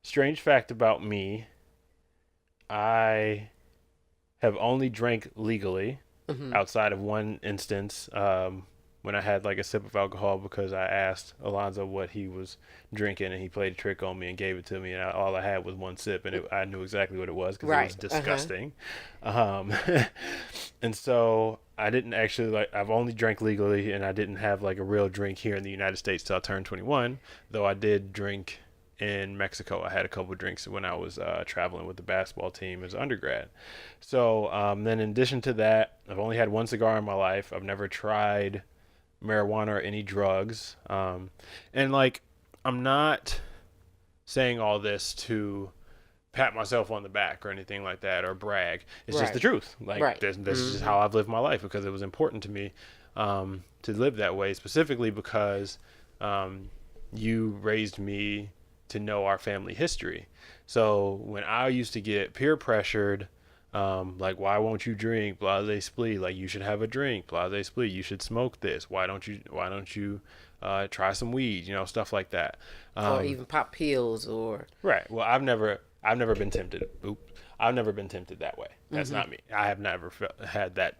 strange fact about me, I have only drank legally Hmm. outside of one instance when I had like a sip of alcohol because I asked Alonzo what he was drinking and he played a trick on me and gave it to me and all I had was one sip and I knew exactly what it was because it was Right. Uh-huh. disgusting. Um, and so I didn't actually like I've only drank legally and I didn't have like a real drink here in the United States till I turned 21, though I did drink in Mexico. I had a couple of drinks when I was traveling with the basketball team as an undergrad. So then, in addition to that, I've only had one cigar in my life. I've never tried marijuana or any drugs. And like, I'm not saying all this to pat myself on the back or anything like that or brag. It's just the Right. truth. Like, Right. this is just Hmm. how I've lived my life because it was important to me to live that way, specifically because um, you raised me to know our family history. So when I used to get peer pressured, like why won't you drink, blase splee, like you should have a drink, blase splee, you should smoke this. Why don't you try some weed, stuff like that. Or Um, even pop pills or. right. Well, I've never been tempted. Oop. I've never been tempted that way. That's Hmm. not me. I have never had that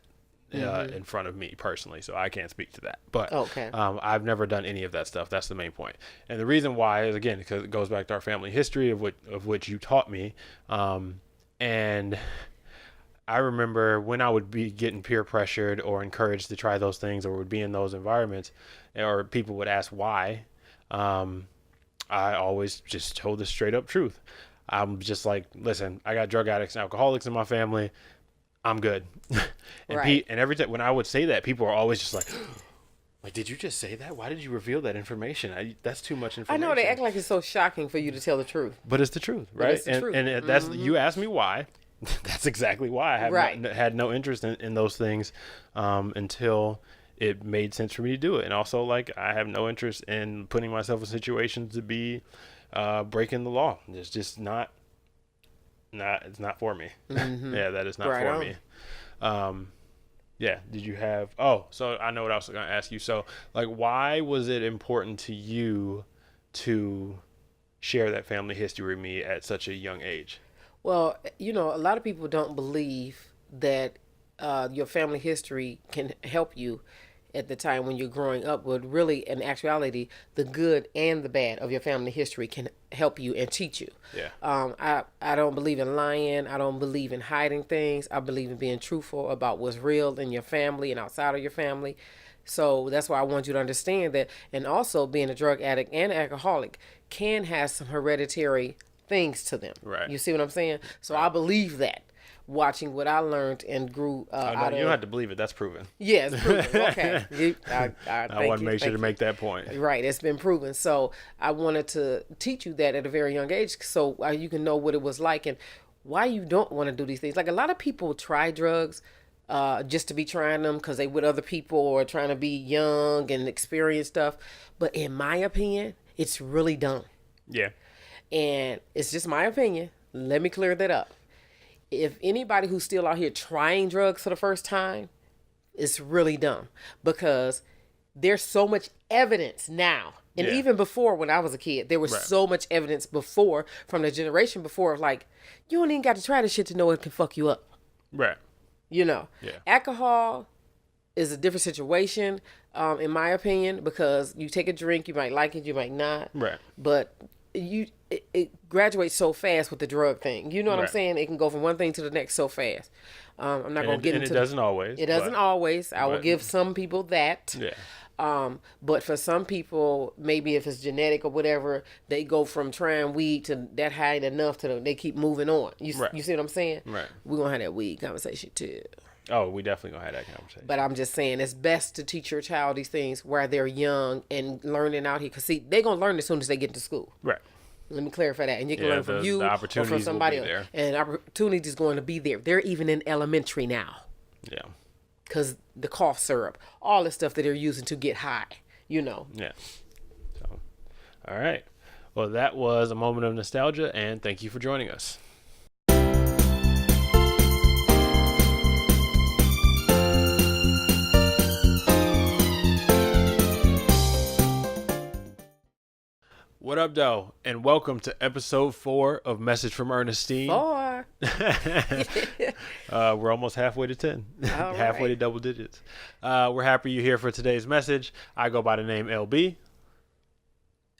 Hmm. in front of me personally, so I can't speak to that. But Okay. I've never done any of that stuff. That's the main point. And the reason why is again because it goes back to our family history of which you taught me. And I remember when I would be getting peer pressured or encouraged to try those things, or would be in those environments, or people would ask why. Um, I always just told the straight up truth. I'm just like, listen, I got drug addicts and alcoholics in my family. I'm good. Right. And every time when I would say that, people are always just like, like, did you just say that? Why did you reveal that information? That's too much I know they information. act like it's so shocking for you to tell the truth, But it's the truth, but right? it's the And truth. and that's Hmm. you asked me why. That's exactly why I have Right. not had no interest in those things until it made sense for me to do it. And also, like, I have no interest in putting myself in situations to be breaking the law. It's just not it's not for me. Hmm. Yeah, that is not Right for on. me. Um, yeah. Did you have? Oh, so I know what I was going to ask you. So, like, why was it important to you to share that family history with me at such a young age? Well, a lot of people don't believe that your family history can help you at the time when you're growing up. But really, in actuality, the good and the bad of your family history can help you and teach you. Yeah. I don't believe in lying. I don't believe in hiding things. I believe in being truthful about what's real in your family and outside of your family. So that's why I want you to understand that. And also, being a drug addict and alcoholic can have some hereditary things to them. Right. You see what I'm saying? So I Right. believe that watching what I learned and grew Oh no, out you don't of. have to believe it. That's proven. Yeah, it's proven. Okay. I I thank want to you. make sure Thank to you. make that point. Right, it's been proven. So I wanted to teach you that at a very young age, so you can know what it was like and why you don't want to do these things. Like a lot of people try drugs just to be trying them because they with other people or trying to be young and experience stuff. But in my opinion, it's really dumb, Yeah. and it's just my opinion. Let me clear that up. If anybody who's still out here trying drugs for the first time, it's really dumb because there's so much evidence now. And Yeah. even before when I was a kid, there was Right. so much evidence before from the generation before of like, you don't even got to try this shit to know it can fuck you up. Right. You know, Yeah. alcohol is a different situation, in my opinion, because you take a drink, you might like it, you might not. Right. But it graduates so fast with the drug thing. You know what I'm Right. saying? It can go from one thing to the next so fast. I'm not gonna get And into it doesn't always. it doesn't but- always. I will but- give some people that. Yeah. But for some people, maybe if it's genetic or whatever, they go from trying weed to that high enough to they keep moving on. Right. You see what I'm saying? Right. We're gonna have that weed conversation too. Oh, we definitely gonna have that conversation. But I'm just saying it's best to teach your child these things while they're young and learning out here. Cause see, they're gonna learn as soon as they get to school. Right. Let me clarify that, and you can Yeah, learn from the you or opportunities from will somebody be else. there. And opportunity is going to be there. They're even in elementary now, Yeah. cause the cough syrup, all the stuff that they're using to get high. You know. Yeah. So, all right. Well, that was a moment of nostalgia, and thank you for joining us. What up, though? And welcome to episode 4 of Message from Ernestine. 4. We're almost halfway to 10. Halfway to double digits. We're happy you're here for today's message. I go by the name LB.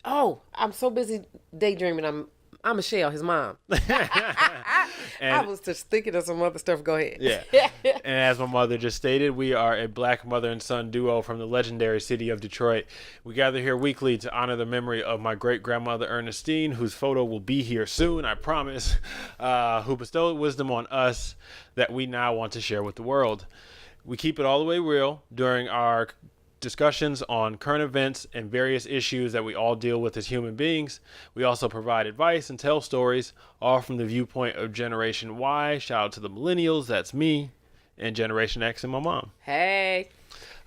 Oh, I'm so busy daydreaming. I'm Michelle, his mom. I was just thinking of some other stuff. Go ahead. Yeah. And as my mother just stated, we are a black mother and son duo from the legendary city of Detroit. We gather here weekly to honor the memory of my great-grandmother Ernestine, whose photo will be here soon, I promise, who bestowed wisdom on us that we now want to share with the world. We keep it all the way real during our discussions on current events and various issues that we all deal with as human beings. We also provide advice and tell stories, all from the viewpoint of Generation Y. Shout out to the millennials, that's me, and Generation X and my mom. Hey.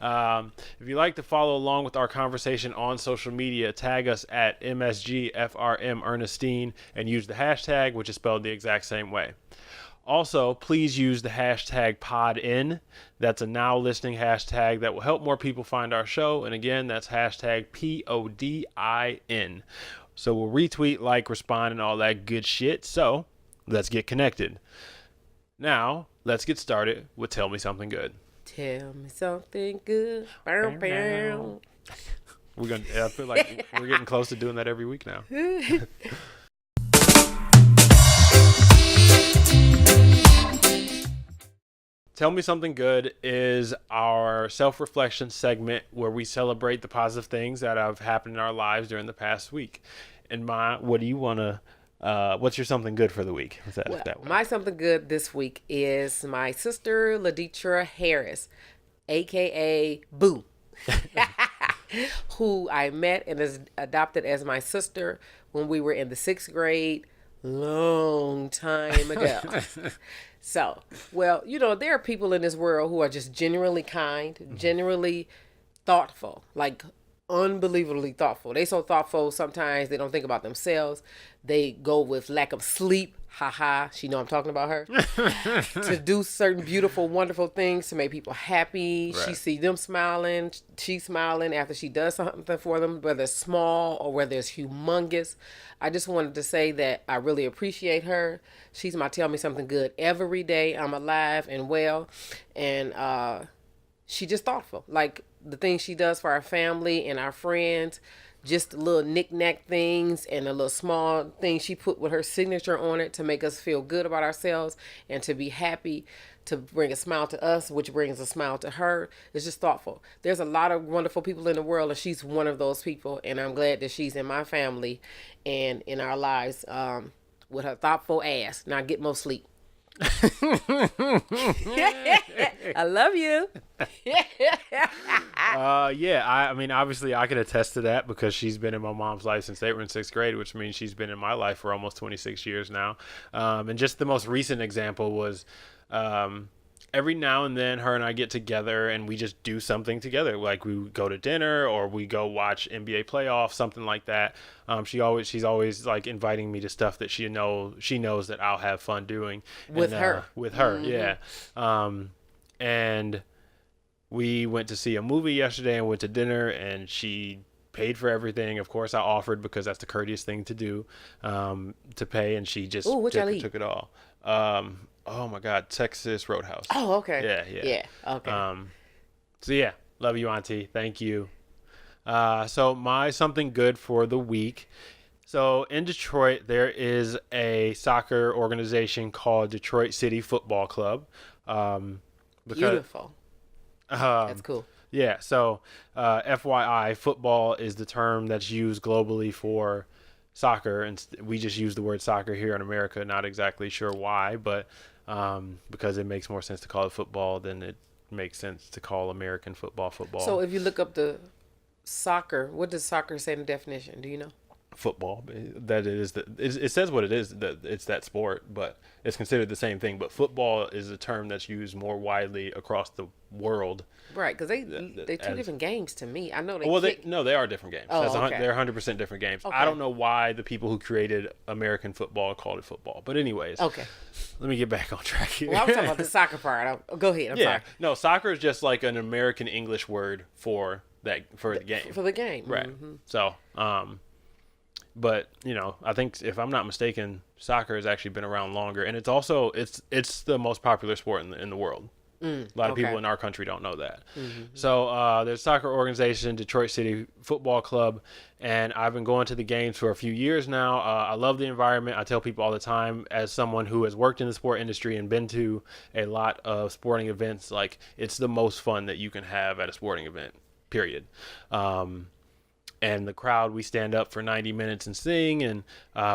If you'd like to follow along with our conversation on social media, tag us at msgfrmernestine and use the hashtag, which is spelled the exact same way. Also, please use the hashtag PodIn. That's a now listening hashtag that will help more people find our show. And again, that's hashtag PODIN. So we'll retweet, like, respond, and all that good shit. So let's get connected. Now, let's get started with Tell Me Something Good. Tell me something good. Bow, bow. I feel like we're getting close to doing that every week now. Tell Me Something Good is our self-reflection segment where we celebrate the positive things that have happened in our lives during the past week. And what do you want to, what's your something good for the week? My something good this week is my sister, Laditra Harris, a.k.a. Boo, who I met and is adopted as my sister when we were in the 6th grade, long time ago. So, well, there are people in this world who are just genuinely kind, genuinely thoughtful, like unbelievably thoughtful. They so thoughtful sometimes they don't think about themselves. They go with lack of sleep. Haha, she know I'm talking about her. To do certain beautiful, wonderful things to make people happy. Right. She see them smiling. She's smiling after she does something for them, whether it's small or whether it's humongous. I just wanted to say that I really appreciate her. She's my Tell Me Something Good every day. I'm alive and well. And she just thoughtful. Like the things she does for our family and our friends. Just little knick-knack things and a little small thing she put with her signature on it to make us feel good about ourselves and to be happy, to bring a smile to us, which brings a smile to her. It's just thoughtful. There's a lot of wonderful people in the world, and she's one of those people, and I'm glad that she's in my family and in our lives with her thoughtful ass. Now get more sleep. I love you. I mean, obviously I could attest to that because she's been in my mom's life since they were in 6th grade, which means she's been in my life for almost 26 years now. And just the most recent example was every now and then her and I get together and we just do something together. Like we go to dinner or we go watch NBA playoffs, something like that. She's always like inviting me to stuff that she knows that I'll have fun doing with her. Mm-hmm. Yeah. And we went to see a movie yesterday and went to dinner and she paid for everything. Of course I offered because that's the courteous thing to do, to pay, and she just took it all. Oh my God, Texas Roadhouse. Oh, okay. Yeah. Okay. So yeah, love you, Auntie. Thank you. So my something good for the week. So in Detroit, there is a soccer organization called Detroit City Football Club. Beautiful. That's cool. Yeah. So, FYI, football is the term that's used globally for soccer, and we just use the word soccer here in America. Not exactly sure why, but because it makes more sense to call it football than it makes sense to call American football. So if you look up the soccer, what does soccer say in the definition? Do you know? Football. That is it says what it is. That it's that sport, but it's considered the same thing. But football is a term that's used more widely across the world. Right, because they two different games to me. I know they. Well, they are different games. Oh, okay. They're 100% different games. Okay. I don't know why the people who created American football called it football. But anyways, okay. Let me get back on track here. Well, I'm talking about the soccer part. Go ahead. I'm sorry. No, soccer is just like an American English word for the game. For the game, right? Mm-hmm. So, But I think if I'm not mistaken, soccer has actually been around longer, and it's the most popular sport in the world. A lot of people Okay. in our country don't know that. So there's a soccer organization, Detroit City Football Club, and I've been going to the games for a few years now. I love the environment. I tell people all the time, as someone who has worked in the sport industry and been to a lot of sporting events, like it's the most fun that you can have at a sporting event, period. And the crowd, we stand up for 90 minutes and sing, and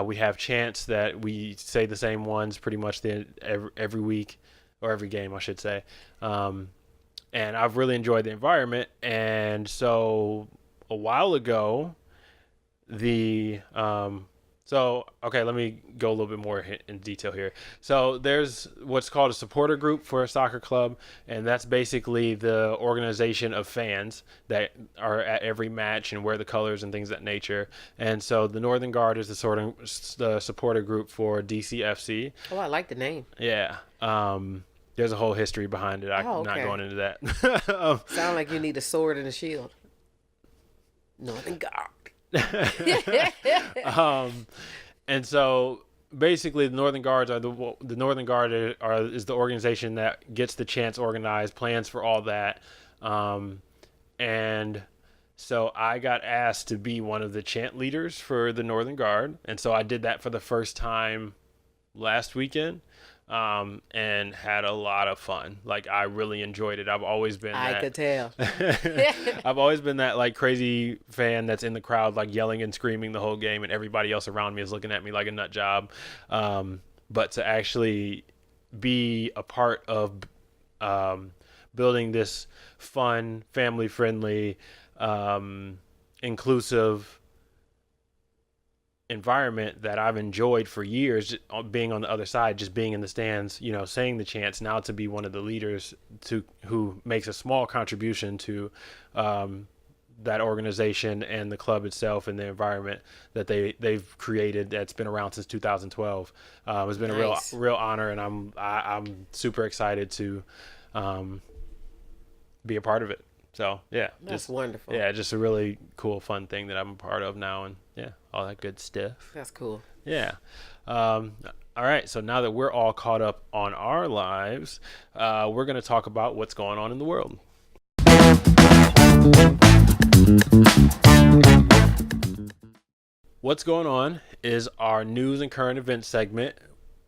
we have chants that we say the same ones pretty much every week, or every game, I should say. And I've really enjoyed the environment. And so a while ago, the okay, let me go a little bit more in detail here. So there's what's called a supporter group for a soccer club, and that's basically the organization of fans that are at every match and wear the colors and things of that nature. And so the Northern Guard is the supporter group for DCFC. Oh, I like the name. Yeah. There's a whole history behind it. I'm not going into that. Sound like you need a sword and a shield. Northern Guard. And so basically the Northern Guards are the Northern Guard is the organization that gets the chants organized, plans for all that. And so I got asked to be one of the chant leaders for the Northern Guard, and so I did that for the first time last weekend. And had a lot of fun. Like, I really enjoyed it. I've always been I could tell. I've always been that like crazy fan that's in the crowd, like yelling and screaming the whole game, and everybody else around me is looking at me like a nut job. But to actually be a part of building this fun, family friendly, inclusive environment that I've enjoyed for years, being on the other side, just being in the stands, saying the chants, now to be one of the leaders who makes a small contribution to that organization and the club itself and the environment that they've created that's been around since 2012. It's been Nice. a real honor, and I'm super excited to be a part of it. So yeah, That's wonderful. Yeah, just a really cool, fun thing that I'm a part of now, and yeah, all that good stuff. That's cool. Yeah. All right. So now that we're all caught up on our lives, we're going to talk about what's going on in the world. What's going on is our news and current events segment.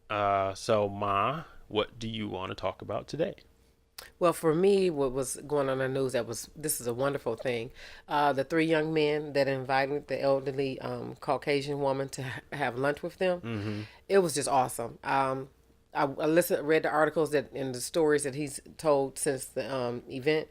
So Ma, what do you want to talk about today? Well, for me, what was going on in the news, this is a wonderful thing. The three young men that invited the elderly Caucasian woman to have lunch with them, it was just awesome. I read the articles and the stories that he's told since the event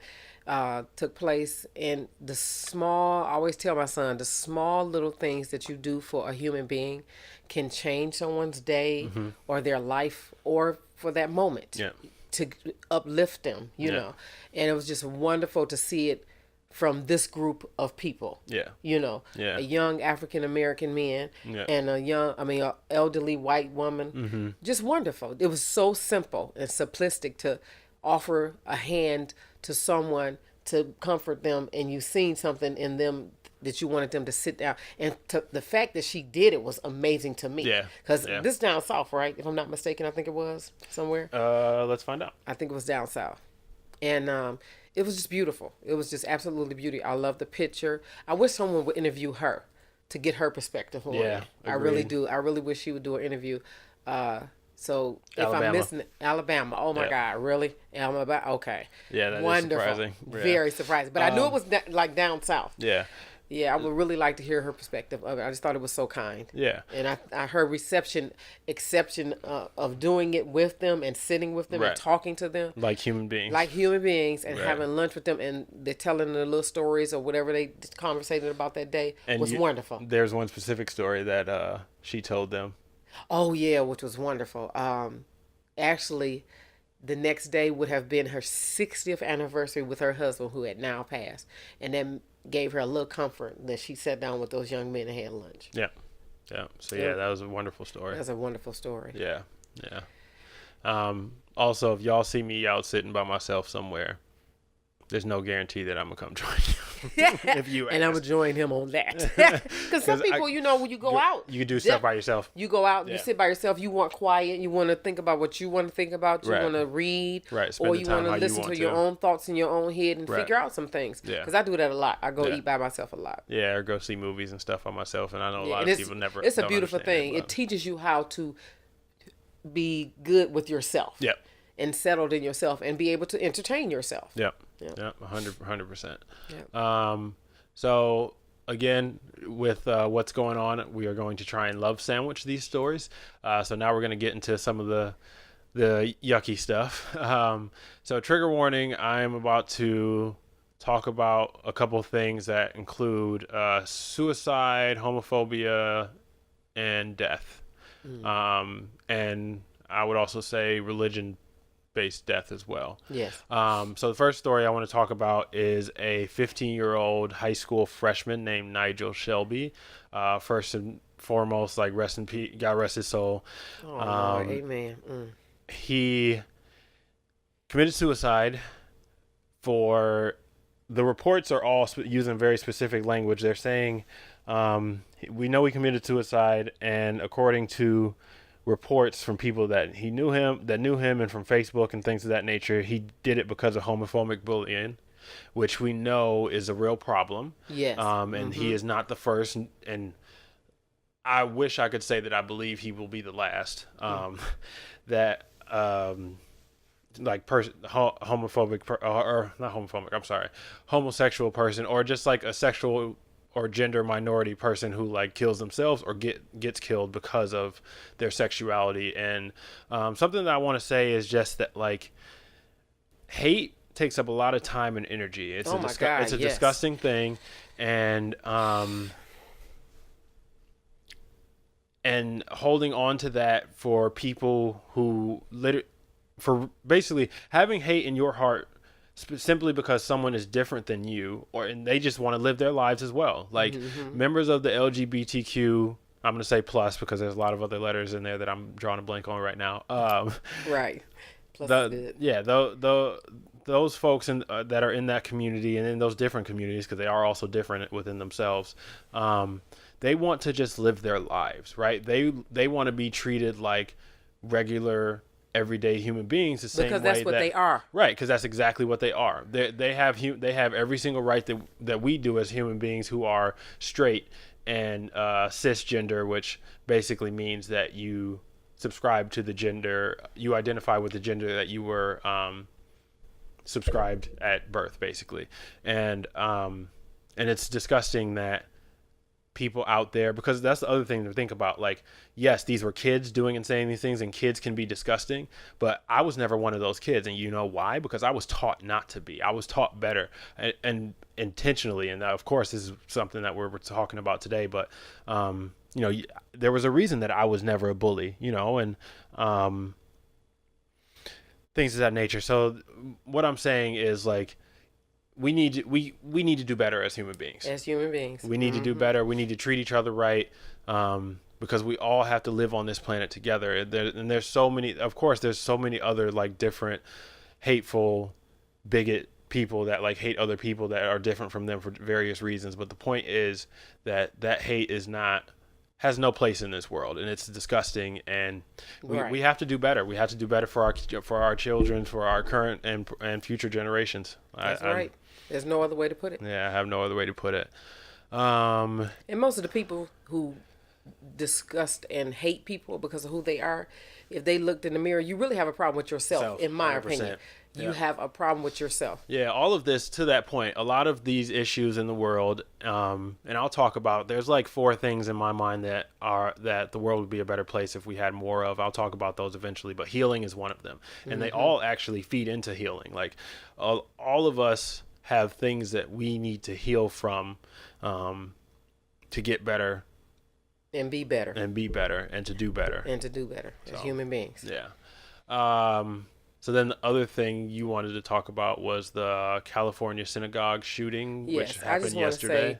took place, and I always tell my son, the small little things that you do for a human being can change someone's day or their life, or for that moment. Yeah. To uplift them, you know. And it was just wonderful to see it from this group of people. Yeah. A young African American man and a elderly white woman. Just wonderful. It was so simple and simplistic to offer a hand to someone to comfort them, and you seen something in them that you wanted them to sit down. And the fact that she did it was amazing to me. Yeah. Because this down south, right? If I'm not mistaken, I think it was somewhere. Let's find out. I think it was down south. And it was just beautiful. It was just absolutely beautiful. I love the picture. I wish someone would interview her to get her perspective on it. I really do. I really wish she would do an interview. So if Alabama. I'm missing Alabama, oh my God, really? Alabama, okay. Yeah, that wonderful. is surprising. Yeah. Very surprising. But I knew it was like down south. Yeah. Yeah, I would really like to hear her perspective of it. I just thought it was so kind. Yeah. And her exception of doing it with them and sitting with them and talking to them. Like human beings. And having lunch with them, and they're telling their little stories or whatever they conversated about that day was wonderful. There's one specific story that she told them. Oh, yeah, which was wonderful. Actually, the next day would have been her 60th anniversary with her husband, who had now passed. And then gave her a little comfort that she sat down with those young men and had lunch. Yeah. So yeah, that was a wonderful story. That's a wonderful story. Yeah. Also, if y'all see me out sitting by myself somewhere, there's no guarantee that I'm gonna come join you. If you And I'm gonna ask. join him on that. Because some people, when you go out, You can do stuff by yourself. you go out, you Yeah. sit by yourself. You want quiet. You want to think about what you want to think about. You Right. want to read, Right. Spend or the you time want how to you listen want to your to. own thoughts in your own head and Right. figure out some things. Yeah. Because I do that a lot. I go Yeah. eat by myself a lot. Yeah, or go see movies and stuff by myself, and I know a Yeah, lot and of people never. It's a don't beautiful understand thing. but- It teaches you how to be good with yourself. Yep. And settled in yourself and be able to entertain yourself. Yep. Yep. Yep. 100%. Yep. So again, with what's going on, we are going to try and love sandwich these stories. So now we're going to get into some of the yucky stuff. So trigger warning, I am about to talk about a couple of things that include suicide, homophobia, and death. And I would also say religion-based death as well. Yes. So the first story I want to talk about is a 15-year-old high school freshman named Nigel Shelby. First and foremost, like rest in peace, God rest his soul. Oh, Lord. Amen. He committed suicide. For the reports are all using very specific language. They're saying we know he committed suicide, and according to reports from people that knew him and from Facebook and things of that nature, he did it because of homophobic bullying, which we know is a real problem. Yes. And he is not the first, and I wish I could say that I believe he will be the last. That like homophobic or not homophobic, I'm sorry, homosexual person, or just like a sexual or gender minority person who like kills themselves or gets killed because of their sexuality. And something that I want to say is just that like hate takes up a lot of time and energy. It's it's a disgusting thing, and holding on to that for people who for basically having hate in your heart simply because someone is different than you, and they just want to live their lives as well. Like members of the LGBTQ, I'm going to say plus because there's a lot of other letters in there that I'm drawing a blank on right now. Right. Plus is good. Yeah, those folks that are in that community and in those different communities, because they are also different within themselves, they want to just live their lives, right? They want to be treated like regular everyday human beings the same way because that's what they are, right? Because that's exactly what they are. They have every single right that we do as human beings who are straight and cisgender, which basically means that you subscribe to the gender, you identify with the gender that you were subscribed at birth, basically. And it's disgusting that people out there, because that's the other thing to think about. Like, yes, these were kids doing and saying these things, and kids can be disgusting, but I was never one of those kids. And you know why? Because I was taught not to be. I was taught better, and intentionally. And of course, this is something that we're talking about today, but there was a reason that I was never a bully, and things of that nature. So what I'm saying is, like, we need to do better as human beings. We need to do better. We need to treat each other right, because we all have to live on this planet together. And there's so many other like different hateful, bigot people that like hate other people that are different from them for various reasons. But the point is that hate has no place in this world, and it's disgusting. And we have to do better. We have to do better for our children, for our current and future generations. That's right. There's no other way to put it. Yeah, I have no other way to put it. And most of the people who disgust and hate people because of who they are, if they looked in the mirror, you really have a problem with yourself, in my 100%. Opinion. You have a problem with yourself. Yeah, all of this, to that point, a lot of these issues in the world, and I'll talk about, there's like 4 things in my mind that the world would be a better place if we had more of. I'll talk about those eventually, but healing is one of them. And they all actually feed into healing. Like all of us have things that we need to heal from, to get better. And be better. And to do better. As human beings. Yeah. So then the other thing you wanted to talk about was the California synagogue shooting, which happened yesterday.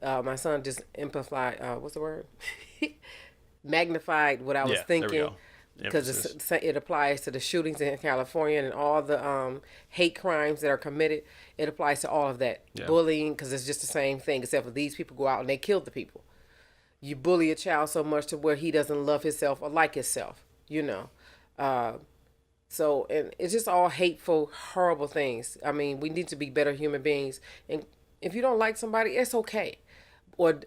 Say, my son just amplified, what's the word? Magnified what I was thinking. because emphasis. it applies to the shootings in California and all the hate crimes that are committed. It applies to all of that. Yeah. Bullying, because it's just the same thing, except for these people go out and they kill the people. You bully a child so much to where he doesn't love himself or like himself, you know. Uh, so, and it's just all hateful, horrible things. I mean, we need to be better human beings. And if you don't like somebody, it's okay. Or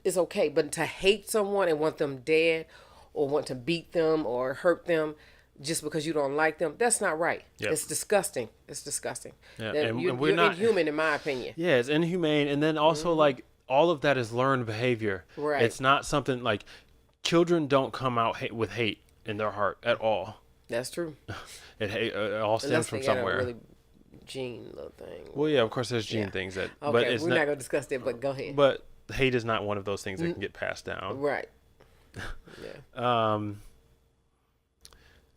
it's okay. But to hate someone and want them dead or want to beat them or hurt them just because you don't like them, that's not right. Yep. It's disgusting. It's disgusting. Yeah, That and you're we're not inhuman, in my opinion. Yeah, it's inhumane, and then also like all of that is learned behavior. Right. It's not something like children don't come out with hate in their heart at all. That's true. It all stems Unless from they got somewhere. a really gene little thing. Well, yeah, of course, there's gene Yeah. things that, Okay, but it's we're not going to discuss that, but go ahead. But hate is not one of those things that can get passed down. Right. Yeah.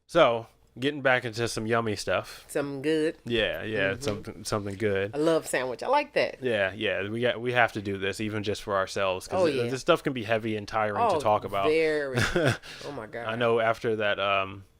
So getting back into some yummy stuff. Something good. Yeah, something good. I love sandwich. I like that. Yeah. We have to do this even just for ourselves because Oh, yeah. this stuff can be heavy and tiring to talk about. Very. Oh my God. I know after that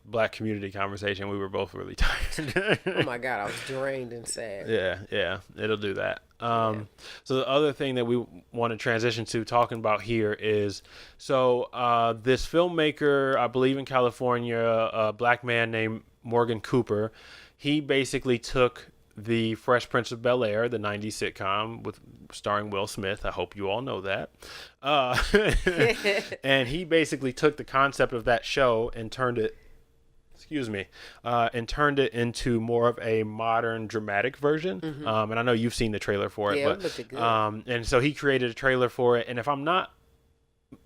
black community conversation, we were both really tired. Oh my God, I was drained and sad. Yeah, it'll do that. So the other thing that we want to transition to talking about here is, this filmmaker, I believe in California, a black man named Morgan Cooper, he basically took the Fresh Prince of Bel-Air, the 90s sitcom starring Will Smith. I hope you all know that. And he basically took the concept of that show and turned it into more of a modern dramatic version. And I know you've seen the trailer for it, Yeah, but it looked good. and so he created a trailer for it. And if I'm not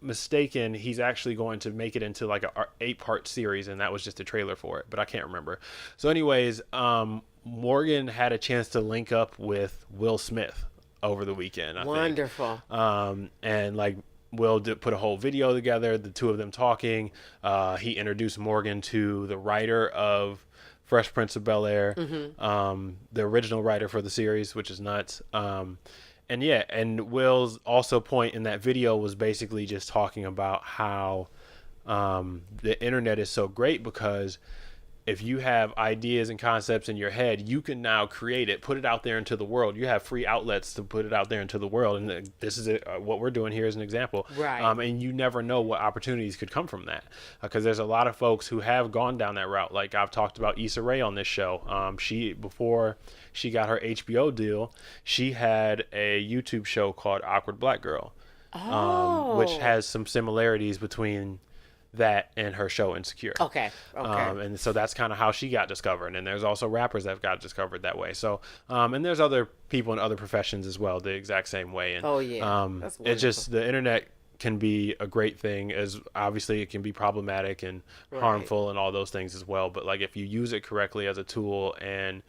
mistaken, he's actually going to make it into like a 8-part series, and that was just a trailer for it, but I can't remember. So anyways, Morgan had a chance to link up with Will Smith over the weekend. I Wonderful. think. And like Will put a whole video together, the two of them talking. He introduced Morgan to the writer of Fresh Prince of Bel-Air, the original writer for the series, which is nuts. And Will's also point in that video was basically just talking about how the internet is so great because if you have ideas and concepts in your head, you can now create it, put it out there into the world. You have free outlets to put it out there into the world. And this is what we're doing here as an example. Right. And you never know what opportunities could come from that. Because there's a lot of folks who have gone down that route. Like I've talked about Issa Rae on this show. Before she got her HBO deal, she had a YouTube show called Awkward Black Girl. Which has some similarities between that and her show Insecure. Okay. And so that's kind of how she got discovered. And there's also rappers that got discovered that way. So, and there's other people in other professions as well, the exact same way. And, That's it's just the internet can be a great thing, as obviously it can be problematic and harmful and all those things as well. But like if you use it correctly as a tool and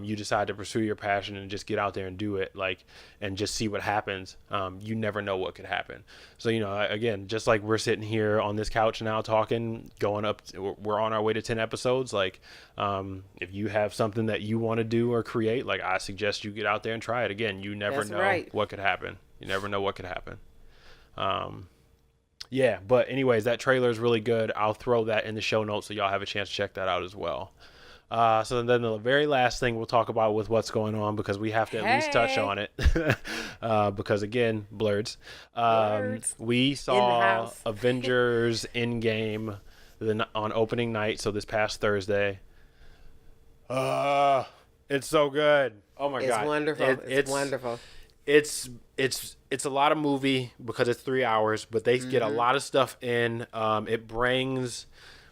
you decide to pursue your passion and just get out there and do it, like, and just see what happens, you never know what could happen. So, again, just like we're sitting here on this couch now talking, we're on our way to 10 episodes. Like, if you have something that you want to do or create, like I suggest you get out there and try it. Again, you never know what could happen. You never know what could happen. But anyways, that trailer is really good. I'll throw that in the show notes so y'all have a chance to check that out as well. So then the very last thing we'll talk about with what's going on, because we have to at least touch on it, because again, blurs. We saw Avengers Endgame on opening night, so this past Thursday. It's so good. Oh my God. It's wonderful. It's wonderful. It's a lot of movie because it's 3 hours, but they get a lot of stuff in. It brings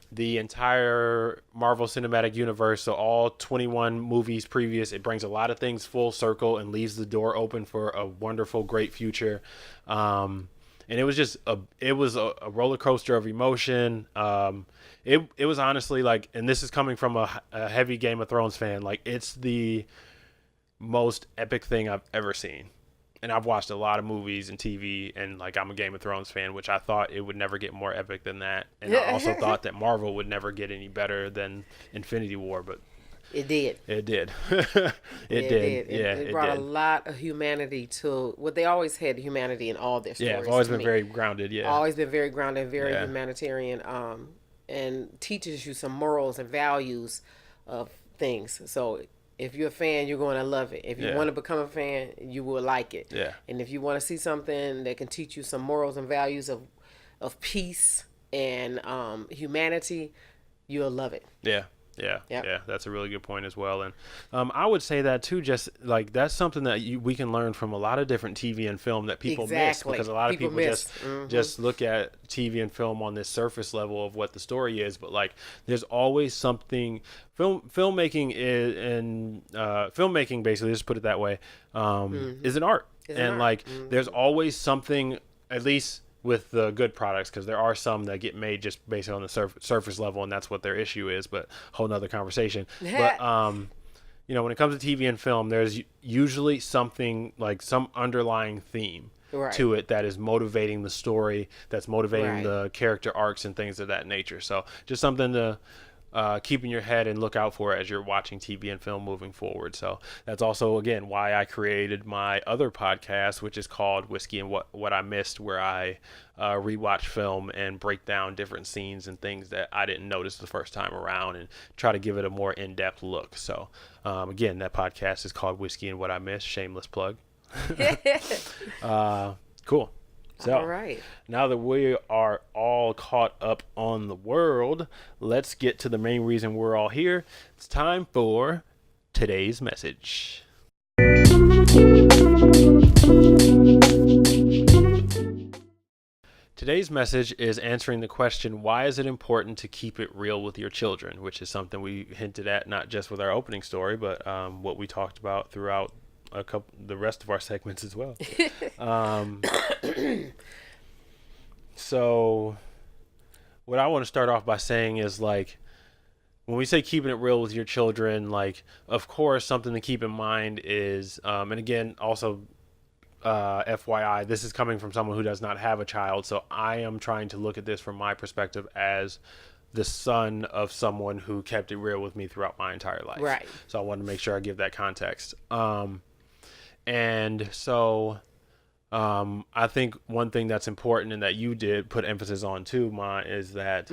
the entire Marvel Cinematic Universe, so all 21 movies previous, it brings a lot of things full circle and leaves the door open for a wonderful, great future. And it was just a roller coaster of emotion. It was honestly like, and this is coming from a heavy Game of Thrones fan, like it's the most epic thing I've ever seen. And I've watched a lot of movies and TV, and like I'm a Game of Thrones fan, which I thought it would never get more epic than that. And I also thought that Marvel would never get any better than Infinity War, but it did. It did. It brought a lot of humanity to what they always had, humanity in all their stories. Yeah, it's always been very grounded. Yeah, always been very grounded, very humanitarian. and teaches you some morals and values of things. So if you're a fan, you're going to love it. If you Yeah. want to become a fan, you will like it. Yeah. And if you want to see something that can teach you some morals and values of peace and humanity, you'll love it. Yeah. Yeah, Yep. yeah, that's a really good point as well, and I would say that too. Just like that's something that we can learn from a lot of different TV and film that people miss, Exactly. because a lot of People people miss. just look at TV and film on this surface level of what the story is, but like there's always something. Filmmaking is and filmmaking, basically, just put it that way, is an art, Is an and art. like there's always something, at least with the good products, because there are some that get made just based on the surface level, and that's what their issue is, but whole nother conversation. But when it comes to TV and film, there's usually something, like some underlying theme Right. to it that is motivating the story, that's motivating Right. the character arcs and things of that nature. So just something to keep in your head and look out for as you're watching TV and film moving forward. So that's also, again, why I created my other podcast, which is called Whiskey and What I Missed, where I rewatch film and break down different scenes and things that I didn't notice the first time around and try to give it a more in-depth look. So again, that podcast is called Whiskey and What I Missed. Shameless plug. Cool. So, All right. now that we are all caught up on the world, let's get to the main reason we're all here. It's time for today's message. Today's message is answering the question, why is it important to keep it real with your children? Which is something we hinted at, not just with our opening story, but what we talked about throughout the rest of our segments as well. So what I want to start off by saying is, like, when we say keeping it real with your children, like, of course, something to keep in mind is, and again, also, FYI, this is coming from someone who does not have a child. So I am trying to look at this from my perspective as the son of someone who kept it real with me throughout my entire life. Right. So I want to make sure I give that context. And so I think one thing that's important and that you did put emphasis on too, Ma, is that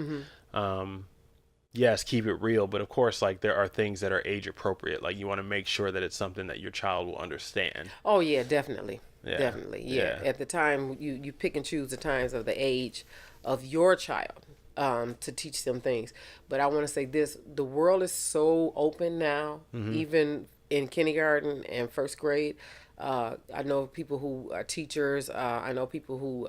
yes, keep it real, but of course, like, there are things that are age appropriate. Like, you want to make sure that it's something that your child will understand. Oh yeah, definitely. Yeah. Definitely. Yeah. Yeah. At the time, you pick and choose the times of the age of your child to teach them things. But I want to say this: the world is so open now, even in kindergarten and first grade. I know people who are teachers. I know people who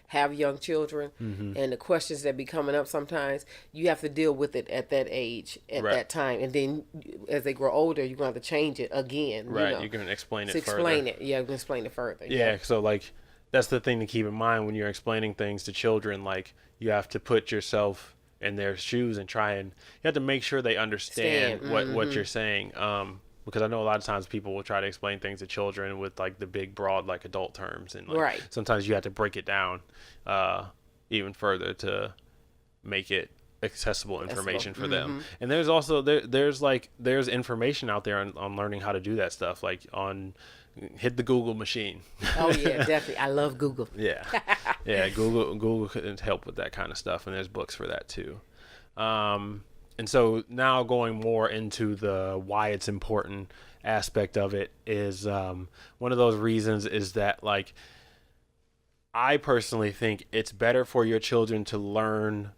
have young children, and the questions that be coming up sometimes, you have to deal with it at that age, at Right. that time, and then as they grow older, you're going to have to change it again. Right. You know, You're going to explain it to further. explain it. Yeah, I'm gonna explain it further. Yeah. So, like, that's the thing to keep in mind when you're explaining things to children. Like, you have to put yourself in their shoes and you have to make sure they understand what you're saying. Because I know a lot of times people will try to explain things to children with, like, the big, broad, like, adult terms. And, like, Right. sometimes you have to break it down even further to make it accessible information for them. And there's also, there's information out there on learning how to do that stuff. Like, hit the Google machine. Oh yeah, definitely. I love Google. Yeah. Yeah. Google could help with that kind of stuff. And there's books for that too. And so now going more into the why it's important aspect of it is, one of those reasons is that, like, I personally think it's better for your children to learn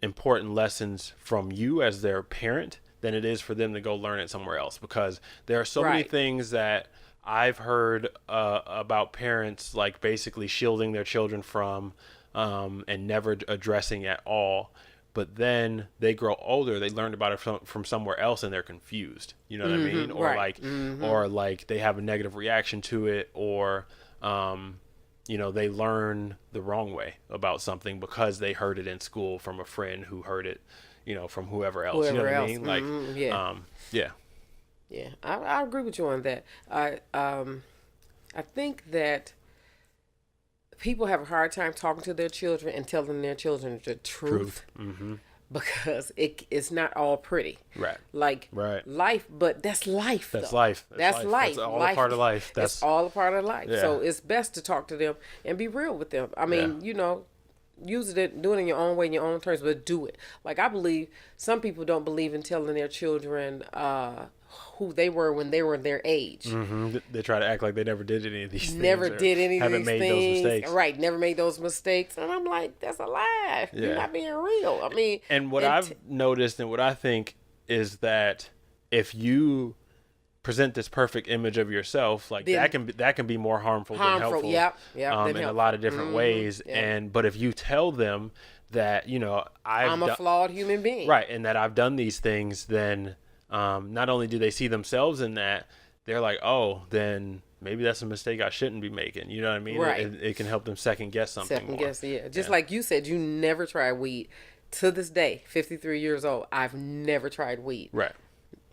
important lessons from you as their parent than it is for them to go learn it somewhere else, because there are so many Right. things that I've heard about parents, like, basically shielding their children from and never addressing at all. But then they grow older, they learned about it from somewhere else, and they're confused. You know what I mean? Or right. or like they have a negative reaction to it, or they learn the wrong way about something because they heard it in school from a friend who heard it, from whoever else. You know what I mean? Like, yeah. yeah. Yeah, I agree with you on that. I think that people have a hard time talking to their children and telling their children the truth. Because it's not all pretty. Right. Like, Right. life, but that's life. That's though. life. That's life. That's all life. a part of life. That's all a part of life. Yeah. So it's best to talk to them and be real with them. I mean, use it, do it in your own way, in your own terms, but do it. Like, I believe some people don't believe in telling their children who they were when they were their age. They try to act like they never did any of these things. Never did any of haven't these made things. those mistakes. Right, never made those mistakes. And I'm like, that's a lie. Yeah. You're not being real. I mean, And what I've noticed and what I think is that if you present this perfect image of yourself, like Then- that can be more harmful than helpful. Yep, than in a helpful. lot of different ways. Yep. But if you tell them that, you know, I'm a flawed human being. right, and that I've done these things, then not only do they see themselves in that, they're like, oh, then maybe that's a mistake I shouldn't be making. You know what I mean? Right. It can help them second guess something Second more. guess, yeah. Just like you said, you never tried weed. To this day, 53 years old, I've never tried weed. Right.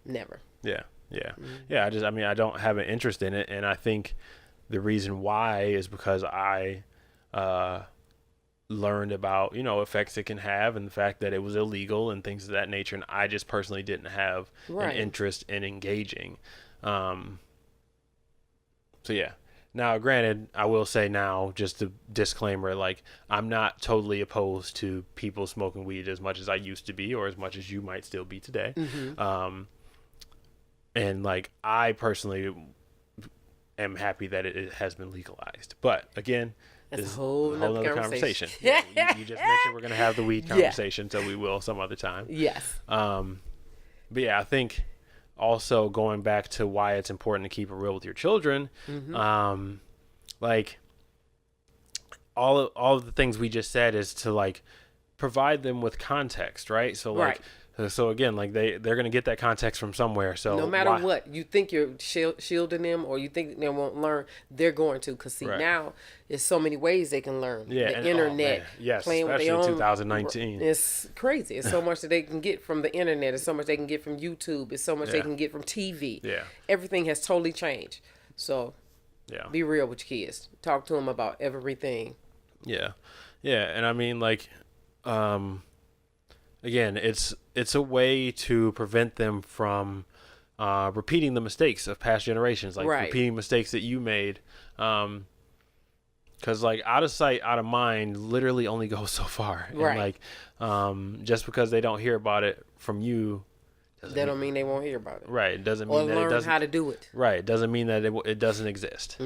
Never. Yeah. Yeah. Yeah. I don't have an interest in it. And I think the reason why is because I learned about, you know, effects it can have and the fact that it was illegal and things of that nature. And I just personally didn't have an interest in engaging. So, yeah. Now, granted, I will say now, just a disclaimer, like, I'm not totally opposed to people smoking weed as much as I used to be or as much as you might still be today. And, like, I personally am happy that it has been legalized. But, again, That's this a whole nother conversation. Yeah, you just mentioned we're going to have the weed conversation, so we will some other time. Yes. But, yeah, I think also going back to why it's important to keep it real with your children, like all of the things we just said is to like provide them with context, right? So like, so again, like they're going to get that context from somewhere. So no matter what you think you're shielding them or you think they won't learn, they're going to. Because see, now there's so many ways they can learn. Yeah, the internet, yes, playing with their especially own. 2019. It's crazy. It's so much that they can get from the internet. It's so much they can get from YouTube. It's so much they can get from TV. Yeah, everything has totally changed. So be real with your kids. Talk to them about everything. Yeah, and I mean like, again, it's a way to prevent them from repeating the mistakes of past generations, like repeating mistakes that you made. Because like out of sight, out of mind, literally only goes so far. And like, just because they don't hear about it from you, that don't mean they won't hear about it. Right. It doesn't mean that it doesn't. Or learn how to do it. Right. It doesn't mean that it doesn't exist.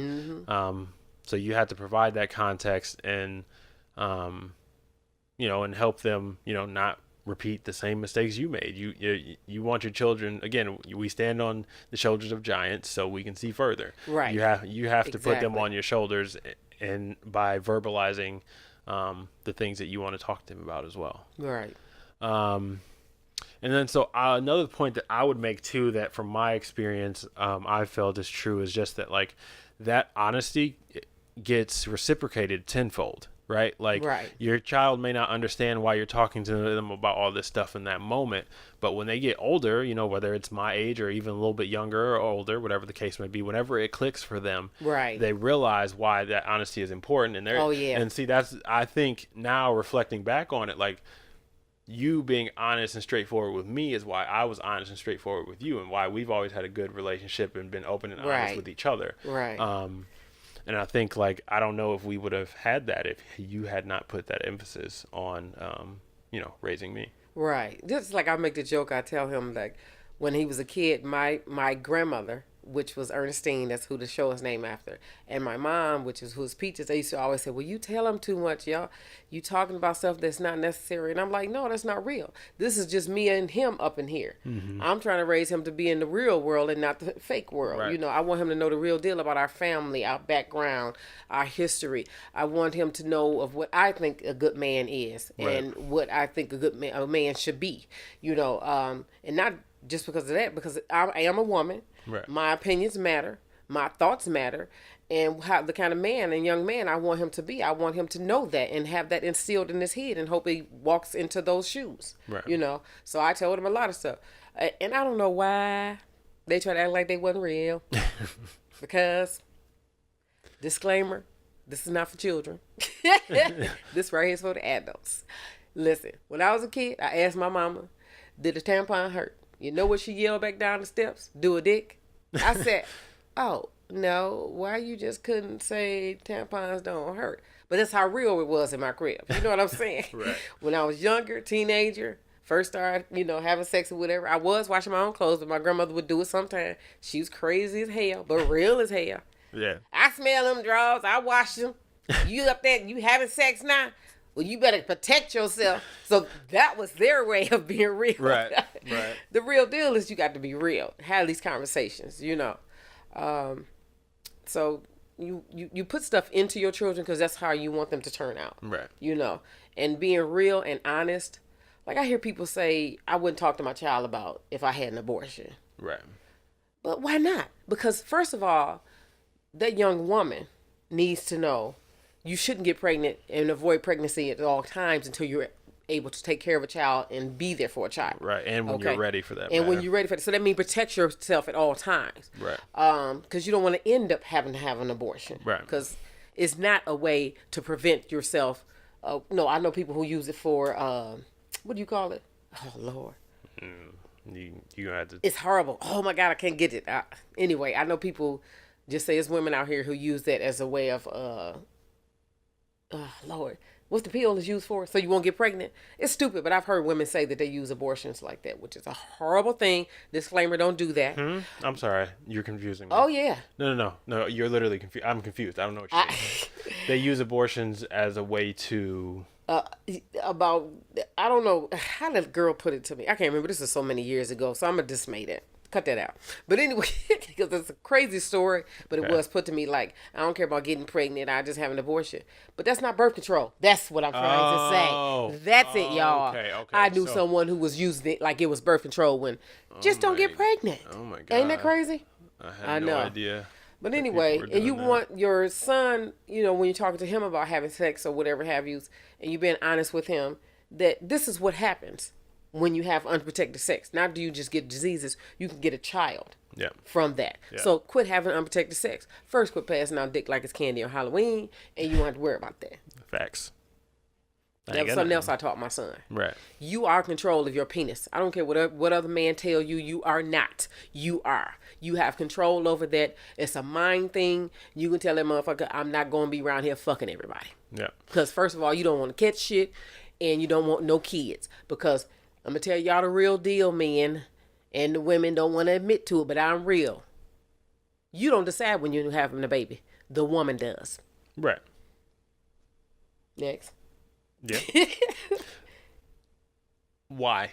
So you have to provide that context and, you know, and help them, you know, not repeat the same mistakes you made. You want your children, again, we stand on the shoulders of giants so we can see further. Right. You have to put them on your shoulders and by verbalizing the things that you want to talk to them about as well. Right. And then so another point that I would make too, that from my experience, I felt is true, is just that like that honesty gets reciprocated tenfold, right? Like your child may not understand why you're talking to them about all this stuff in that moment, but when they get older, you know, whether it's my age or even a little bit younger or older, whatever the case may be, whenever it clicks for them, they realize why that honesty is important. And and see, that's, I think now reflecting back on it, like, you being honest and straightforward with me is why I was honest and straightforward with you, and why we've always had a good relationship and been open and honest with each other. And I think, like, I don't know if we would have had that if you had not put that emphasis on, you know, raising me. Right. Just like I make the joke, I tell him, like, when he was a kid, my grandmother, which was Ernestine, that's who the show is named after, and my mom, which is who's Peaches, they used to always say, well, you tell them too much, y'all. You talking about stuff that's not necessary. And I'm like, no, that's not real. This is just me and him up in here. I'm trying to raise him to be in the real world and not the fake world. You know, I want him to know the real deal about our family, our background, our history. I want him to know of what I think a good man is and what I think a man should be, you know, and not just because of that, because I am a woman. My opinions matter. My thoughts matter. And how the kind of man and young man I want him to be. I want him to know that and have that instilled in his head and hope he walks into those shoes. You know? So I told him a lot of stuff. And I don't know why they try to act like they wasn't real. Because, disclaimer, this is not for children. This right here is for the adults. Listen, when I was a kid, I asked my mama, did a tampon hurt? You know what she yelled back down the steps? Do a dick? I said, oh, no, why you just couldn't say tampons don't hurt? But that's how real it was in my crib. You know what I'm saying? Right. When I was younger, teenager, first started, having sex or whatever, I was washing my own clothes, but my grandmother would do it sometimes. She was crazy as hell, but real as hell. Yeah. I smell them drawers. I wash them. You up there, you having sex now? Well, you better protect yourself. So that was their way of being real. Right. The real deal is you got to be real. Have these conversations, So you put stuff into your children because that's how you want them to turn out. Right. And being real and honest. Like I hear people say, I wouldn't talk to my child about if I had an abortion. Right. But why not? Because first of all, that young woman needs to know you shouldn't get pregnant and avoid pregnancy at all times until you're able to take care of a child and be there for a child. Right. And when you're ready for that. And when you're ready for it. So that means protect yourself at all times. Right. Because you don't want to end up having to have an abortion. Right. Because it's not a way to prevent yourself. No, I know people who use it for, what do you call it? Oh, Lord. You had to. It's horrible. Oh, my God, I can't get it. Anyway, I know people just say it's women out here who use that as a way of, Lord, what's the pill is used for? So you won't get pregnant? It's stupid, but I've heard women say that they use abortions like that, which is a horrible thing. Disclaimer, don't do that. I'm sorry. You're confusing me. Oh, yeah. No. You're literally confused. I'm confused. I don't know what you're saying. They use abortions as a way to... I don't know. How did the girl put it to me? I can't remember. This is so many years ago, so I'm going to dismay that. Cut that out. But anyway, because it's a crazy story, but it was put to me like, I don't care about getting pregnant. I just have an abortion. But that's not birth control. That's what I'm trying to say. That's it, y'all. Okay. I knew someone who was using it like it was birth control when just don't get pregnant. Oh, my God. Ain't that crazy? I had no idea. But anyway, and you want your son, when you're talking to him about having sex or whatever have you, and you being honest with him, that this is what happens when you have unprotected sex. Not do you just get diseases, you can get a child from that. Yeah. So quit having unprotected sex. First, quit passing out dick like it's candy on Halloween, and you won't have to worry about that. Facts. That was something else I taught my son. Right. You are in control of your penis. I don't care what other man tell you. You are not. You are. You have control over that. It's a mind thing. You can tell that motherfucker, I'm not going to be around here fucking everybody. Yeah. Because first of all, you don't want to catch shit, and you don't want no kids. Because I'm going to tell y'all the real deal, men, and the women don't want to admit to it, but I'm real. You don't decide when you're having a baby. The woman does. Right. Next. Yeah. Why?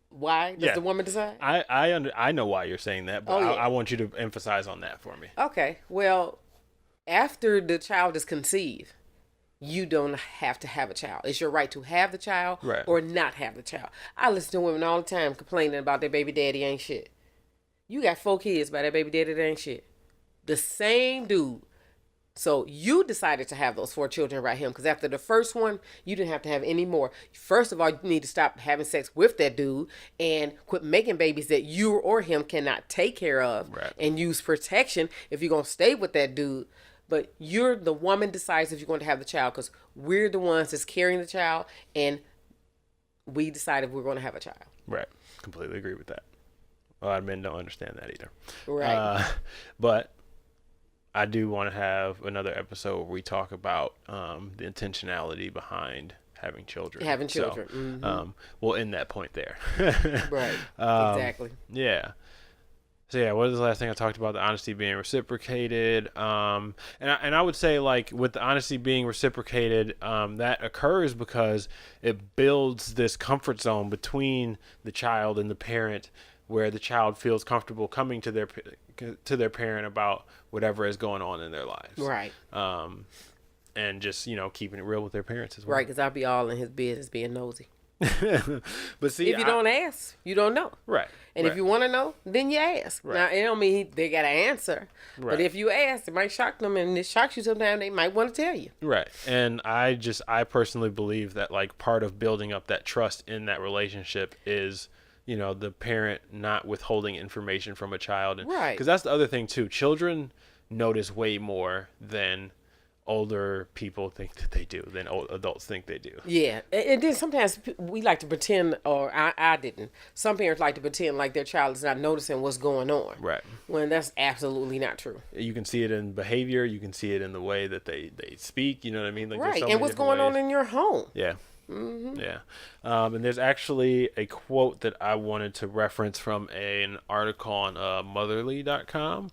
Why does the woman decide? I know why you're saying that, but I want you to emphasize on that for me. Okay. Well, after the child is conceived, you don't have to have a child. It's your right to have the child or not have the child. I listen to women all the time complaining about their baby daddy ain't shit. You got 4 kids by that baby daddy that ain't shit. The same dude. So you decided to have those 4 children right here because after the first one, you didn't have to have any more. First of all, you need to stop having sex with that dude and quit making babies that you or him cannot take care of and use protection if you're going to stay with that dude. But the woman decides if you're going to have the child because we're the ones that's carrying the child and we decide if we're going to have a child. Right. Completely agree with that. A lot of men don't understand that either. Right. But I do want to have another episode where we talk about the intentionality behind having children. Having children. So, we'll end that point there. Right. Exactly. Yeah. So yeah, what is the last thing I talked about? The honesty being reciprocated. And I would say like with the honesty being reciprocated, that occurs because it builds this comfort zone between the child and the parent, where the child feels comfortable coming to their parent about whatever is going on in their lives. Right. And just, keeping it real with their parents as well. Right, because I'll be all in his business being nosy. But see, if you don't ask, you don't know. Right. And if you want to know, then you ask. Right. Now, it don't mean they got to answer. Right. But if you ask, it might shock them, and it shocks you sometimes. They might want to tell you. Right. And I personally believe that like part of building up that trust in that relationship is, the parent not withholding information from a child. Right. Because that's the other thing too. Children notice way more than older people think that they do than adults think they do. Yeah, and then sometimes we like to pretend, or I didn't. Some parents like to pretend like their child is not noticing what's going on. Right. When that's absolutely not true. You can see it in behavior. You can see it in the way that they speak. You know what I mean? Like, there's Right, so and many what's different going on ways. in your home. Yeah. Yeah. And there's actually a quote that I wanted to reference from an article on motherly.com.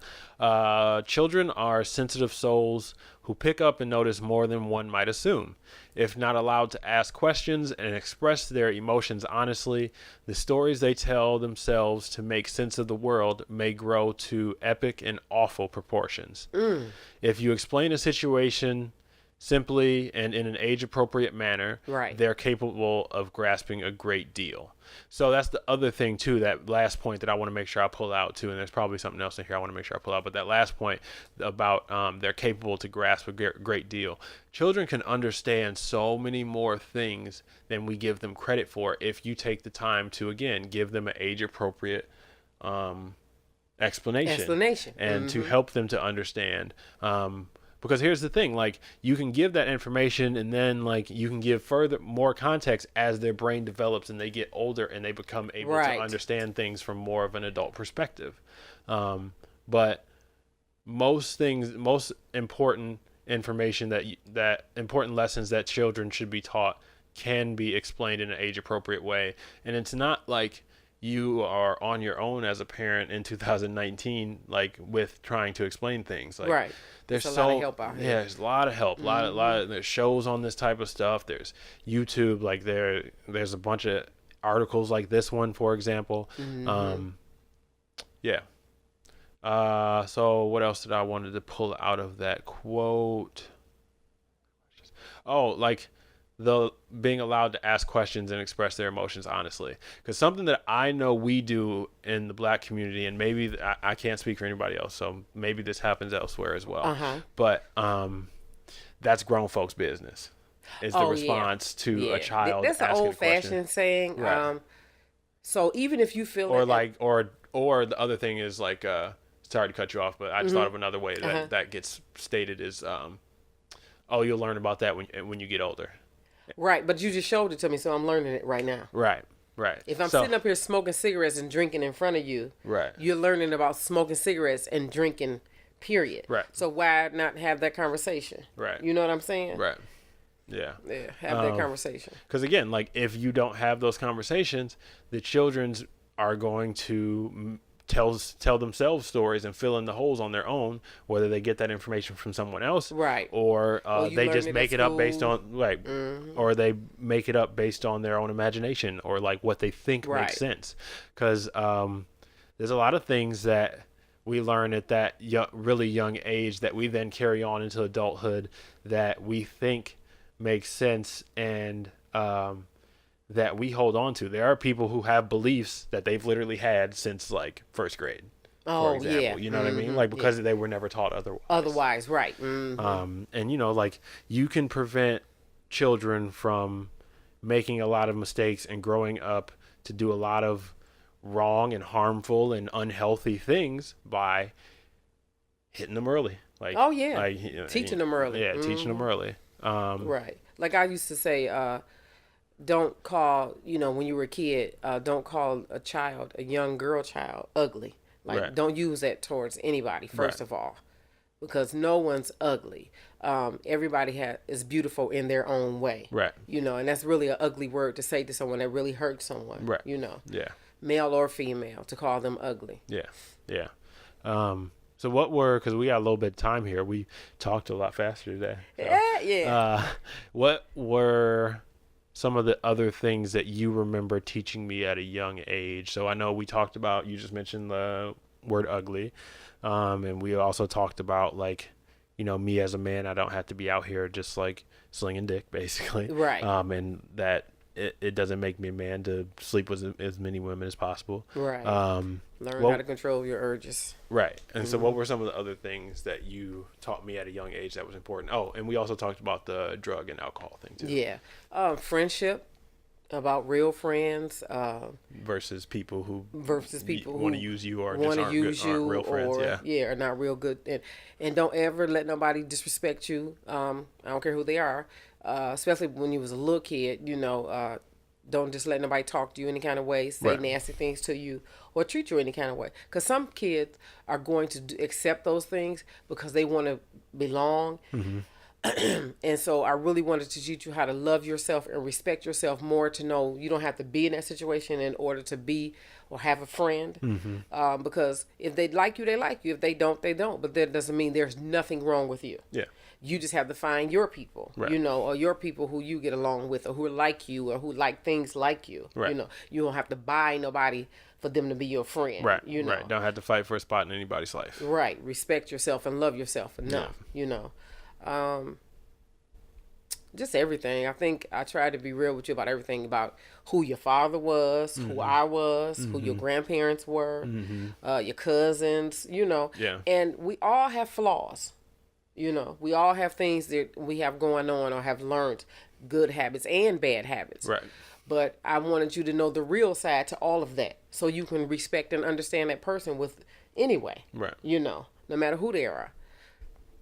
Children are sensitive souls who pick up and notice more than one might assume. If not allowed to ask questions and express their emotions honestly, the stories they tell themselves to make sense of the world may grow to epic and awful proportions. If you explain a situation simply and in an age-appropriate manner, Right. they're capable of grasping a great deal. So that's the other thing, too, that last point that I want to make sure I pull out, too, and there's probably something else in here I want to make sure I pull out, but that last point about they're capable to grasp a great deal. Children can understand so many more things than we give them credit for if you take the time to, again, give them an age-appropriate explanation. And to help them to understand. Because here's the thing, like, you can give that information and then, like, you can give more context as their brain develops and they get older and they become able to understand things from more of an adult perspective. But most important information that important lessons that children should be taught can be explained in an age-appropriate way. And it's not like you are on your own as a parent in 2019, like, with trying to explain things. Like, there's a lot of help out here. Yeah, there's a lot of help. There's shows on this type of stuff. There's YouTube. Like, there's a bunch of articles like this one, for example. Yeah. So what else did I wanted to pull out of that quote? Oh, like, the being allowed to ask questions and express their emotions honestly, because something that I know we do in the Black community, and maybe I can't speak for anybody else, so maybe this happens elsewhere as well, but that's grown folks' business, is the response to a child. That's an old-fashioned saying. Right. So even if you feel or the other thing is, like, sorry to cut you off, but I just thought of another way that gets stated is oh, you'll learn about that when you get older. Right, but you just showed it to me, so I'm learning it right now. Right. If I'm sitting up here smoking cigarettes and drinking in front of you, you're learning about smoking cigarettes and drinking, period. Right. So why not have that conversation? Right. You know what I'm saying? Right. Yeah. Yeah, have that conversation. Because, again, like, if you don't have those conversations, the children's are going to tell themselves stories and fill in the holes on their own, whether they get that information from someone else, or they just make it up based on or they make it up based on their own imagination or, like, what they think makes sense. Because there's a lot of things that we learn at that really young age that we then carry on into adulthood that we think makes sense and that we hold on to. There are people who have beliefs that they've literally had since, like, first grade, for example. You know what I mean? Like, because they were never taught otherwise. Right. And, you know, like, you can prevent children from making a lot of mistakes and growing up to do a lot of wrong and harmful and unhealthy things by hitting them early. Like, teaching them early. Yeah, teaching them early. Right. Like I used to say, don't call, when you were a kid, don't call a young girl child ugly. Like, don't use that towards anybody, first of all, because no one's ugly. Everybody is beautiful in their own way. Right. And that's really an ugly word to say to someone that really hurts someone. Right. Yeah. Male or female, to call them ugly. Yeah. Yeah. So because we got a little bit of time here, we talked a lot faster today. So, yeah. What were some of the other things that you remember teaching me at a young age? So I know we talked about, you just mentioned the word ugly. And we also talked about, like, me as a man, I don't have to be out here just, like, slinging dick, basically. Right. And that it doesn't make me a man to sleep with as many women as possible. Right. Learn how to control your urges. Right. And so what were some of the other things that you taught me at a young age that was important? Oh, and we also talked about the drug and alcohol thing, too. Yeah. Friendship. about real friends versus people who want want to use you or want just to aren't use you aren't real friends. or Yeah. are not real good, and don't ever let nobody disrespect you. I don't care who they are, especially when you was a little kid. Don't just let nobody talk to you any kind of way, say Right. nasty things to you, or treat you any kind of way. Because some kids are going to accept those things because they want to belong. And so I really wanted to teach you how to love yourself and respect yourself more, to know you don't have to be in that situation in order to be or have a friend. Because if they like you, they like you. If they don't, they don't. But that doesn't mean there's nothing wrong with you. Yeah. You just have to find your people, Right. or your people who you get along with, or who are like you, or who like things like you. Right. You don't have to buy nobody for them to be your friend. Right. You know. Right. Don't have to fight for a spot in anybody's life. Right. Respect yourself and love yourself enough. Just everything. I think I tried to be real with you about everything, about who your father was, who I was, who your grandparents were, your cousins, Yeah. And we all have flaws. We all have things that we have going on or have learned, good habits and bad habits. Right. But I wanted you to know the real side to all of that, so you can respect and understand that person with anyway. Right. No matter who they are,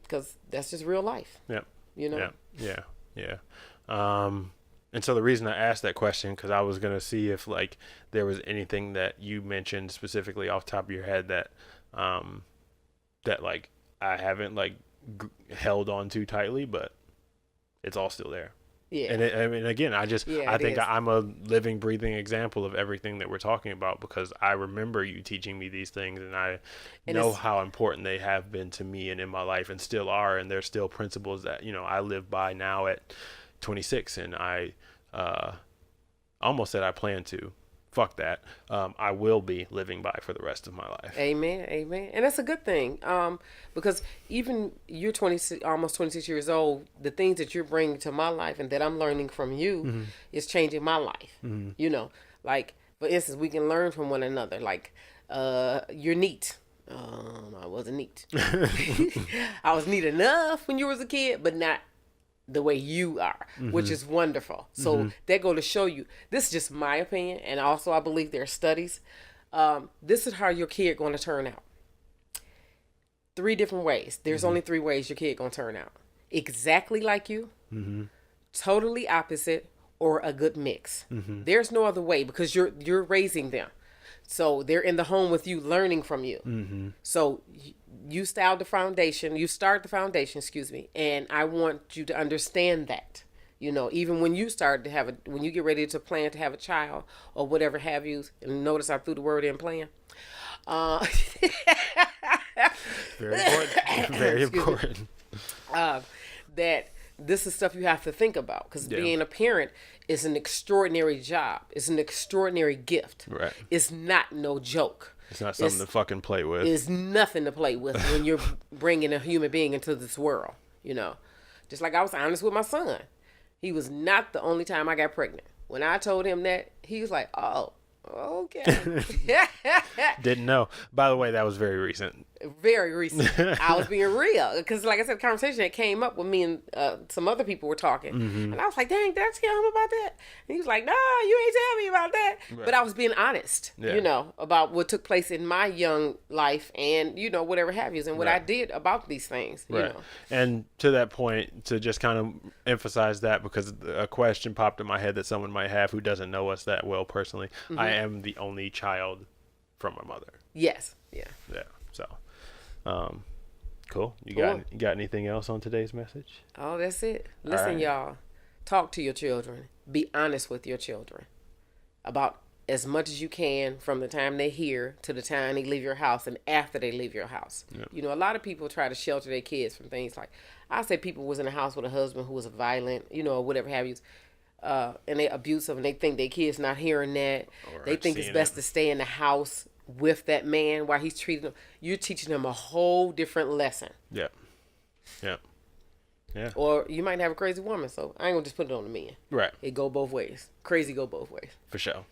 because that's just real life. Yep. Yeah. Yeah. And so the reason I asked that question, because I was going to see if like there was anything that you mentioned specifically off the top of your head that that like I haven't like held on too tightly, but it's all still there. Yeah. And I mean, again, I think is. I'm a living, breathing example of everything that we're talking about, because I remember you teaching me these things, and I know how important they have been to me and in my life, and still are. And there's still principles that, I live by now at 26, and I almost said I plan to. Fuck that. I will be living by for the rest of my life. Amen. And that's a good thing. Because even you're 26, almost 26 years old, the things that you're bringing to my life and that I'm learning from you is changing my life. Like, for instance, we can learn from one another. Like, you're neat. I wasn't neat. I was neat enough when you was a kid, but not the way you are, which is wonderful. So that go to show you, this is just my opinion, and also I believe there are studies. This is how your kid going to turn out. 3 different ways. There's only 3 ways your kid going to turn out. Exactly like you, totally opposite, or a good mix. There's no other way, because you're raising them. So they're in the home with you, learning from you. So you start the foundation, and I want you to understand that. Even when you start to when you get ready to plan to have a child or whatever have you, and notice I threw the word in plan. Very important. Very important. That this is stuff you have to think about, because being a parent is an extraordinary job. It's an extraordinary gift. Right. It's not no joke. It's not something to fucking play with. It's nothing to play with when you're bringing a human being into this world. Just like I was honest with my son. He was not the only time I got pregnant. When I told him that, he was like, "Oh, okay." Didn't know. By the way, that was very recent. Very recent. I was being real, because like I said, the conversation that came up with me and some other people were talking, and I was like, "Dang, did I tell him about that?" And he was like, "No, you ain't tell me about that." Right. But I was being honest, about what took place in my young life, and whatever have you, and what I did about these things. Right. And to that point, to just kind of emphasize that, because a question popped in my head that someone might have who doesn't know us that well personally. I am the only child from my mother. Yes. Yeah. Yeah. So. Cool. You got anything else on today's message? Oh, that's it. Listen, y'all. Talk to your children. Be honest with your children about as much as you can, from the time they're here to the time they leave your house and after they leave your house. Yep. A lot of people try to shelter their kids from things like, I said, people was in a house with a husband who was violent, or whatever have you, and they abusive, and they think their kids not hearing that. They think it's best to stay in the house with that man while he's treating them. You're teaching them a whole different lesson. Yeah. Or you might have a crazy woman, so I ain't gonna just put it on the men. Right. It go both ways. Crazy go both ways. For sure.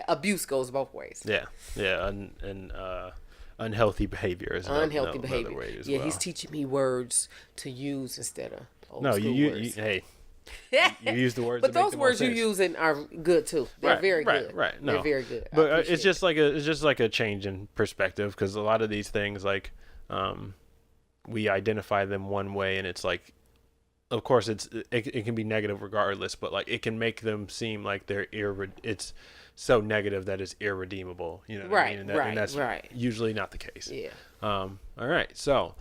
Abuse goes both ways. Yeah. And unhealthy behavior is unhealthy behavior. Way as well. He's teaching me words to use instead of old school words. Hey. You use the words, but that make those the words most you're sense. using are good too. They're very good. Right. No, They're very good. I but appreciate it's just like a change in perspective, because a lot of these things, like, we identify them one way, and it's like, of course, it can be negative regardless, but like it can make them seem like it's so negative that it's irredeemable. You know what I mean? And that's usually not the case. Yeah. All right. So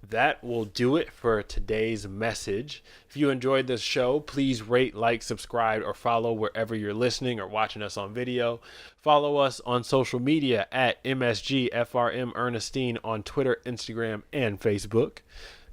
that will do it for today's message. If you enjoyed this show, please rate, like, subscribe, or follow wherever you're listening or watching us on video. Follow us on social media at msgfrmernestine on Twitter, Instagram, and Facebook.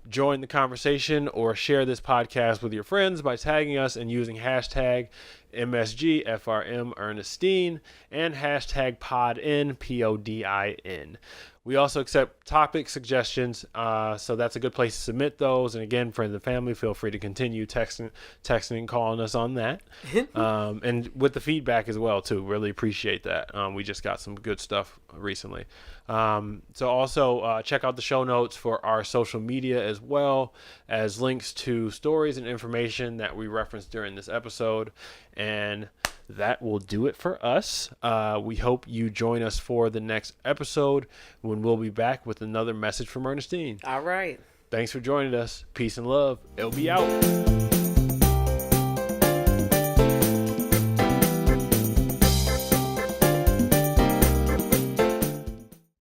Join the conversation or share this podcast with your friends by tagging us and using hashtag MSGFRMErnestine and hashtag PODIN, PODIN. We also accept topic suggestions, so that's a good place to submit those. And again, friends and family, feel free to continue texting and calling us on that. And with the feedback as well, too. Really appreciate that. We just got some good stuff recently. So also check out the show notes for our social media, as well as links to stories and information that we referenced during this episode. And that will do it for us. We hope you join us for the next episode, when we'll be back with another message from Ernestine. All right. Thanks for joining us. Peace and love. LB out.